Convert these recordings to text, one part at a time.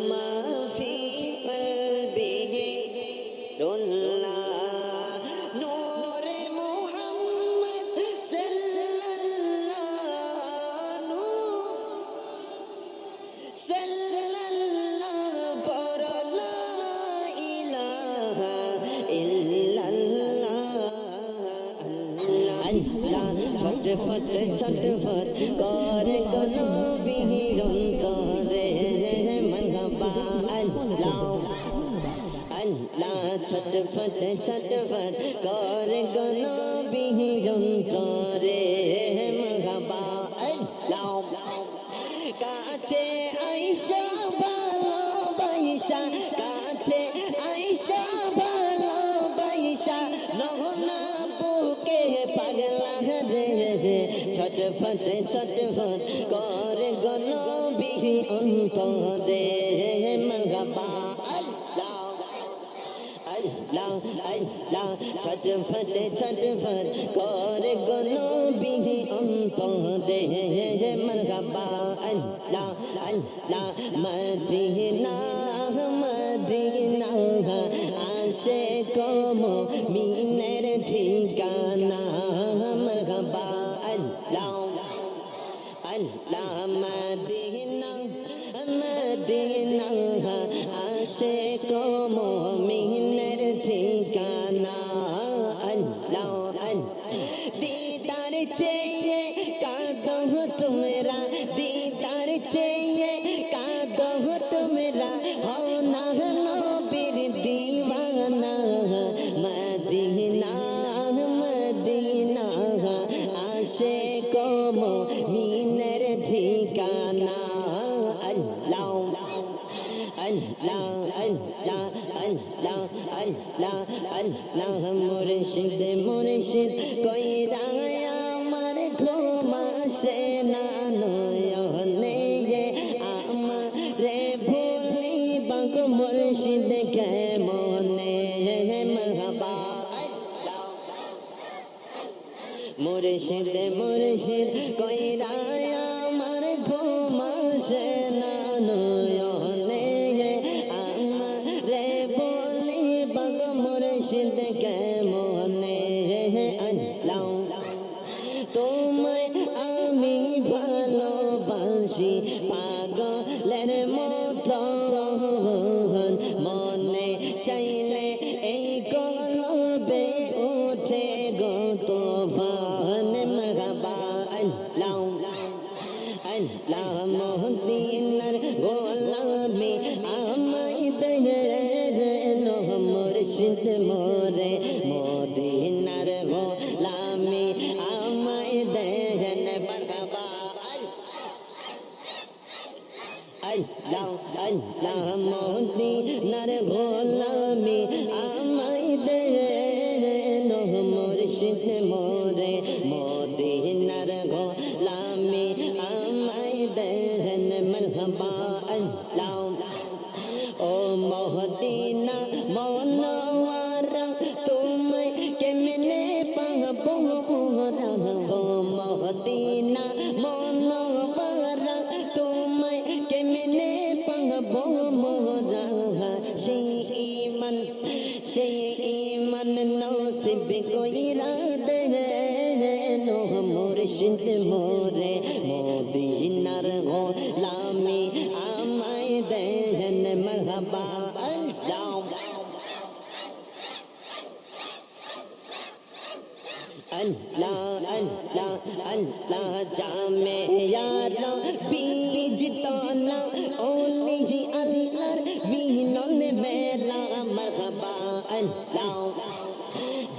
ما في قلبه رلا نور محمد صلى الله پر لا إله إلا الله Allah ছটফট ছটফট করে কোন বিহীন করে মরহবা Allah Allah ছটফট ছটফট করে কোন বিহীন করে মরহবা Allah কাছে আইসা ভালোবাসা কাছে আইসা ভালোবাসা নহনা বুকে পাগলা রে ছটফট ছটফট করে গনবি অন্তরে মরহবা আল্লাহ আল্লাহ আল্লাহ ছটফট ছটফট করে গনবি অন্তরে মরহবা আল্লাহ আল্লাহ মদিনা মদিনা আশিক মুমিনের ঠিকানা মরহবা আল্লাহ আল্লাহ মদিনা মদিনা আশিক মুমিনের ঠিকানা আল্লাহ দিদার চেয়ে কাঁদো তোমরা দিদার চেয়ে কাঁদো তোমরা হও না নবীর দিওয়ানা মদিনা মদিনা আশিক মুমিনের ঠিকানা আল্লাহ আল্লাহ আল্লাহ আল্লাহ আল্লাহ আল্লাহ মুর্শিদ মুর্শিদ কইরা আমার ঘুম আসে না নয়নে আমারে ভুলিবা গো মুর্শিদ কেমনে মরহবা মুর্শিদ মুর্শিদ কইরা আমার ঘুম আসে না নয়নে আমারে ভুলিবা গো মুর্শিদ কেমনে আল্লাহ তোমায় আমি ভালোবাসি পাগলের মতো মনে চাইলে এই কলবে ওঠে গো তোফান মরহবা আল্লাহ আল্লাহ মদিনার গোলামি আমায় দে মুর্শিদ মোরে মদিনার গোলামি আমায় দেন মরহবা আল্লাহ আল্লাহ মদিনার গোলামি আমায় দেন মুর্শিদ মোরে মদিনার গোলামি আমায় দেন মরহবা আল্লাহ ও মদিনা মনোয়ারা তোমায় কেমনে পাবো মোরা ও মদিনা মনোয়ারা তোমায় কেমনে পাবো মোরা সেই ঈমান নসিব কইরা দেন মুর্শিদ মোরে মদিনার গোলামি আমায় দেন মরহবা আল্লাহ আল্লাহ আল্লাহ আল্লাহ জামে ইয়ারা বীজ তোলা ওলি আল্লাহর মিলন মেলা মরহবা আল্লাহ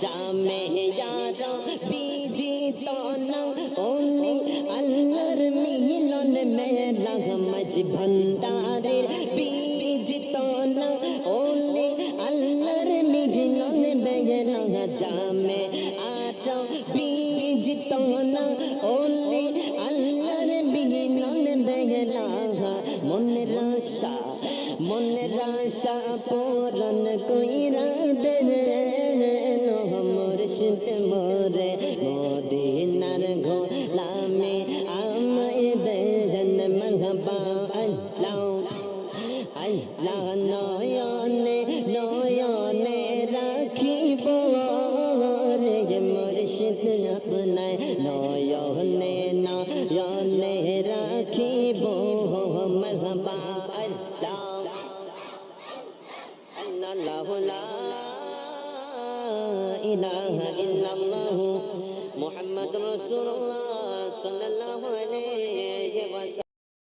জামে ইয়ারা বীজ তোলা ওলি আল্লাহর মিলন মেলা মজ ভন্ডারের বীজ তোলা ওলি আল্লাহর মিলন মেলা জামে বীজ তোলা ওলি আল্লাহর মিলন মেলা মনের আশা পূরণ কইরা দেন মুর্শিদ মোরে মদিনার গোলামি আমায় দেন মরহবা আল্লাহ আল্লাহ নয়নে নয়নে রাখিব রে মুর্শিদ আপনায় নয়নে নয়নে রাখিব মারহাবা আল্লাহ আল্লাহ লা ইলাহা ইল্লাল্লাহ মুহাম্মাদুর রাসূলুল্লাহ সাল্লাল্লাহু আলাইহি